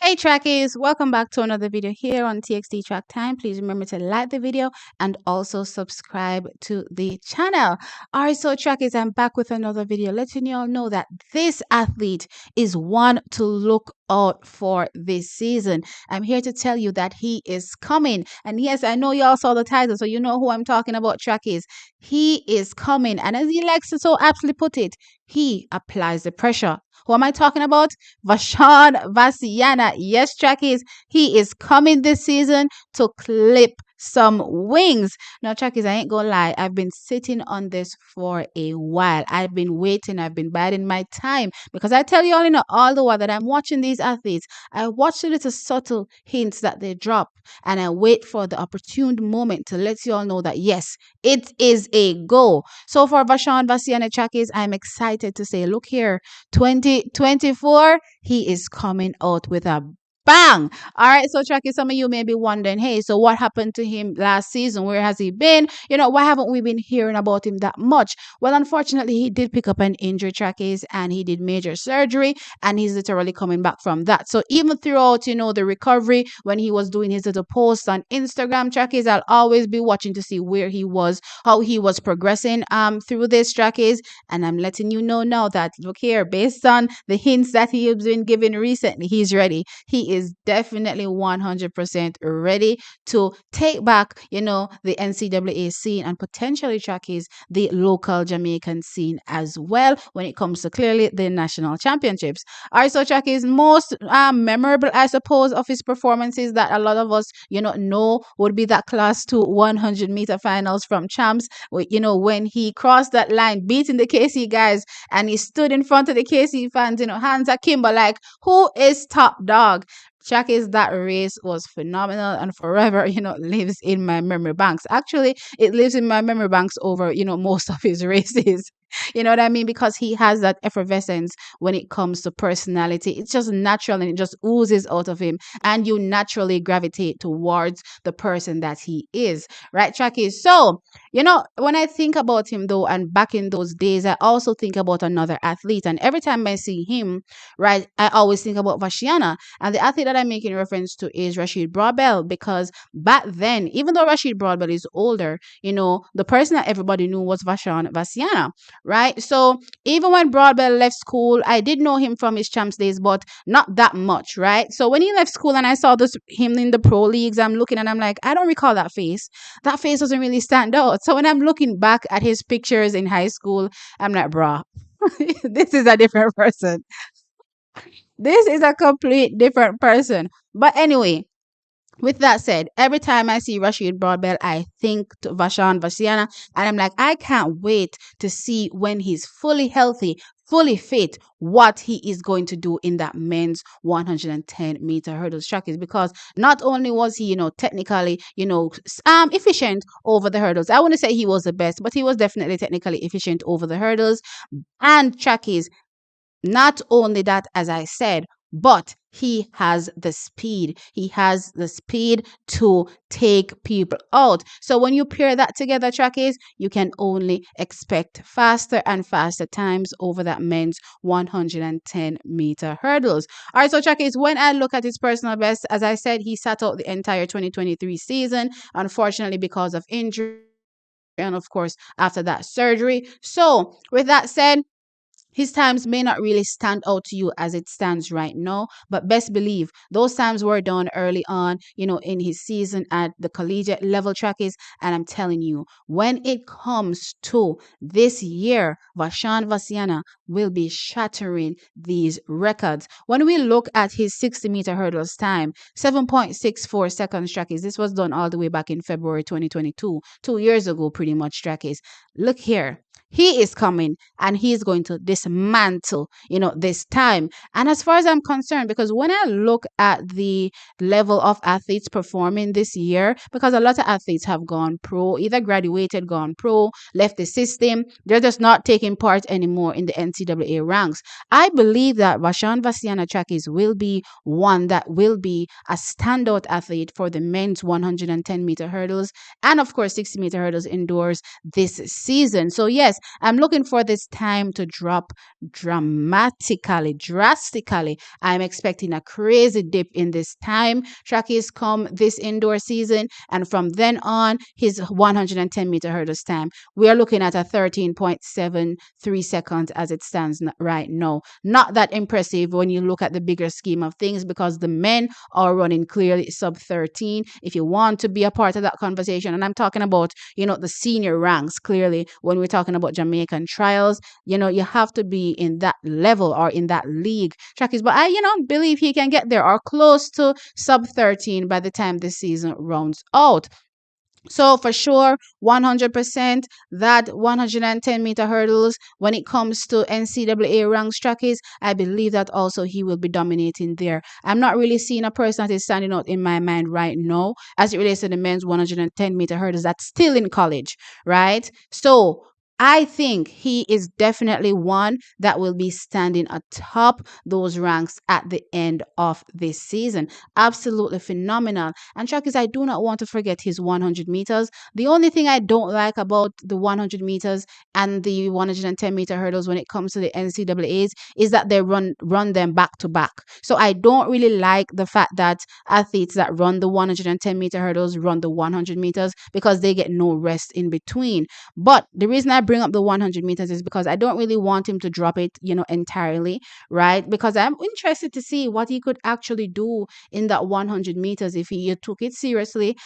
Hey trackies, welcome back to another video here on TXT Track Time. Please remember to like the video and also subscribe to the channel. Alright, so trackies, I'm back with another video letting you all know that this athlete is one to look out for this season. I'm here to tell you that he is coming. And yes, I know y'all saw the title, so you know who I'm talking about, trackies. He is coming. And as he likes to so aptly put it, he applies the pressure. Who am I talking about? Vashaun Vascianna. Yes, trackies, he is coming this season to clip some wings. Now, trackies, I ain't gonna lie. I've been sitting on this for a while. I've been waiting. I've been biding my time because I tell you all, all the while that I'm watching these athletes, I watch the little subtle hints that they drop and I wait for the opportune moment to let you all know that yes, it is a go. So for Vashaun Vascianna, trackies, I'm excited to say, look here, 2024, he is coming out with a bang. All right, so Tracky, some of you may be wondering, hey, so what happened to him last season? Where has he been? Why haven't we been hearing about him that much? Well, unfortunately, he did pick up an injury, trackies, and he did major surgery, and he's literally coming back from that. So even throughout, the recovery, when he was doing his little posts on Instagram, trackies, I'll always be watching to see where he was, how he was progressing through this, trackies, and I'm letting you know now that, look here, based on the hints that he has been given recently, he's ready. He is definitely 100% ready to take back, the NCAA scene and potentially, trackies, the local Jamaican scene as well when it comes to clearly the national championships. All right, so trackies, most memorable, I suppose, of his performances that a lot of us, know would be that class 2 100-meter finals from champs, when he crossed that line, beating the KC guys, and he stood in front of the KC fans, hands akimbo, like, who is top dog? Trackies, that race was phenomenal and forever, lives in my memory banks. Actually, it lives in my memory banks over, most of his races. You know what I mean? Because he has that effervescence when it comes to personality. It's just natural and it just oozes out of him. And you naturally gravitate towards the person that he is. Right, Trackies? So, when I think about him though, and back in those days, I also think about another athlete. And every time I see him, right, I always think about Vascianna. And the athlete that I'm making reference to is Rashid Broadbell, because back then, even though Rashid Broadbell is older, the person that everybody knew was Vashaun Vascianna, right? So even when Broadbell left school, I did know him from his champs days, but not that much, right? So when he left school and I saw him in the pro leagues, I'm looking and I'm like, I don't recall that face. That face doesn't really stand out. So when I'm looking back at his pictures in high school, I'm like, bruh, this is a different person. This is a complete different person. But anyway, with that said, every time I see Rashid Broadbell, I think to Vashaun Vascianna, and I'm like, I can't wait to see when he's fully healthy, fully fit, what he is going to do in that men's 110-meter hurdles track. Is because not only was he, technically, efficient over the hurdles. I wouldn't say he was the best, but he was definitely technically efficient over the hurdles. And trackies, not only that, as I said, but he has the speed. He has the speed to take people out. So when you pair that together, trackies, you can only expect faster and faster times over that men's 110-meter hurdles. All right, so trackies, when I look at his personal best, as I said, he sat out the entire 2023 season, unfortunately, because of injury and, of course, after that surgery. So with that said, his times may not really stand out to you as it stands right now, but best believe those times were done early on, in his season at the collegiate level, trackies. And I'm telling you, when it comes to this year, Vashaun Vascianna will be shattering these records. When we look at his 60-meter hurdles time, 7.64 seconds, trackies. This was done all the way back in February 2022, 2 years ago, pretty much, trackies. Look here. He is coming and he is going to dismantle, this time. And as far as I'm concerned, because when I look at the level of athletes performing this year, because a lot of athletes have gone pro, either graduated, gone pro, left the system, they're just not taking part anymore in the NCAA ranks. I believe that Vashaun Vascianna, trackies, will be one that will be a standout athlete for the men's 110-meter hurdles and, of course, 60-meter hurdles indoors this season. So yes, yes, I'm looking for this time to drop drastically. I'm expecting a crazy dip in this time. Trackies come this indoor season, and from then on, his 110-meter hurdles time, we are looking at a 13.73 seconds as it stands right now. Not that impressive when you look at the bigger scheme of things, because the men are running clearly sub 13. If you want to be a part of that conversation, and I'm talking about, the senior ranks, clearly, when we're talking about Jamaican trials, you have to be in that level or in that league, Trackies. But I, believe he can get there or close to sub 13 by the time this season rounds out. So for sure, 100%, that 110-meter hurdles, when it comes to NCAA ranks trackies, I believe that also he will be dominating there. I'm not really seeing a person that is standing out in my mind right now as it relates to the men's 110-meter hurdles that's still in college, right? So I think he is definitely one that will be standing atop those ranks at the end of this season. Absolutely phenomenal. And Chuck, I do not want to forget his 100 meters. The only thing I don't like about the 100 meters and the 110-meter hurdles when it comes to the NCAAs is that they run them back to back. So I don't really like the fact that athletes that run the 110-meter hurdles run the 100 meters because they get no rest in between. But the reason I bring up the 100 meters is because I don't really want him to drop it, entirely, right? Because I'm interested to see what he could actually do in that 100 meters if he took it seriously,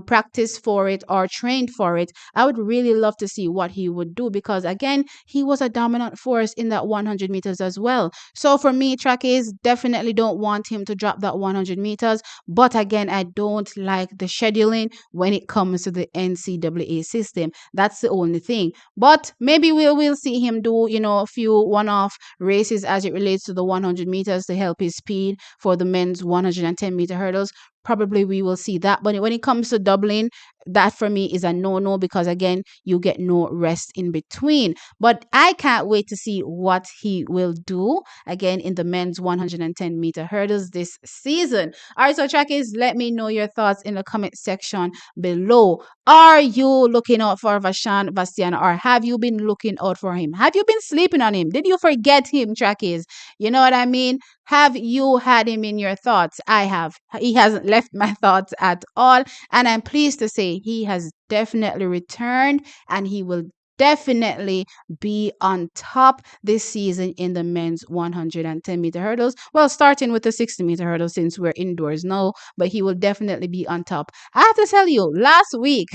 practiced for it or trained for it. I would really love to see what he would do because, again, he was a dominant force in that 100 meters as well. So for me, trackies, definitely don't want him to drop that 100 meters. But again, I don't like the scheduling when it comes to the NCAA system. That's the only thing. But maybe we'll see him do, a few one-off races as it relates to the 100 meters to help his speed for the men's 110-meter hurdles. Probably we will see that. But when it comes to doubling, that for me is a no-no because, again, you get no rest in between. But I can't wait to see what he will do, again, in the men's 110-meter hurdles this season. All right, so trackies, let me know your thoughts in the comment section below. Are you looking out for Vashaun Vascianna, or have you been looking out for him? Have you been sleeping on him? Did you forget him, trackies? You know what I mean? Have you had him in your thoughts? I have. He hasn't left my thoughts at all. And I'm pleased to say he has definitely returned and he will definitely be on top this season in the men's 110-meter hurdles. Well, starting with the 60-meter hurdles since we're indoors now, but he will definitely be on top. I have to tell you, last week,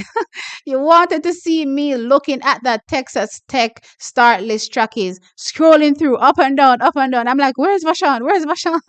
you wanted to see me looking at that Texas Tech start list trackies, scrolling through up and down, up and down. I'm like, where's Vashaun? Where's Vashaun?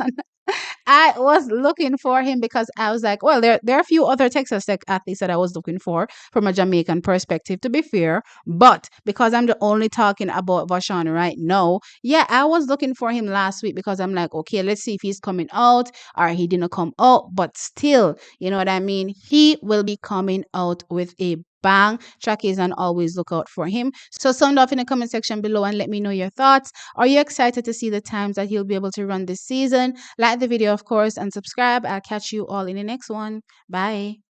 I was looking for him because I was like, well, there are a few other Texas Tech athletes that I was looking for from a Jamaican perspective, to be fair. But because I'm the only talking about Vashaun right now, yeah, I was looking for him last week because I'm like, okay, let's see if he's coming out or he didn't come out. But still, you know what I mean? He will be coming out with a bang. Trackies, and always look out for him. So sound off in the comment section below and let me know your thoughts. Are you excited to see the times that he'll be able to run this season? Like the video, of course, and subscribe. I'll catch you all in the next one. Bye.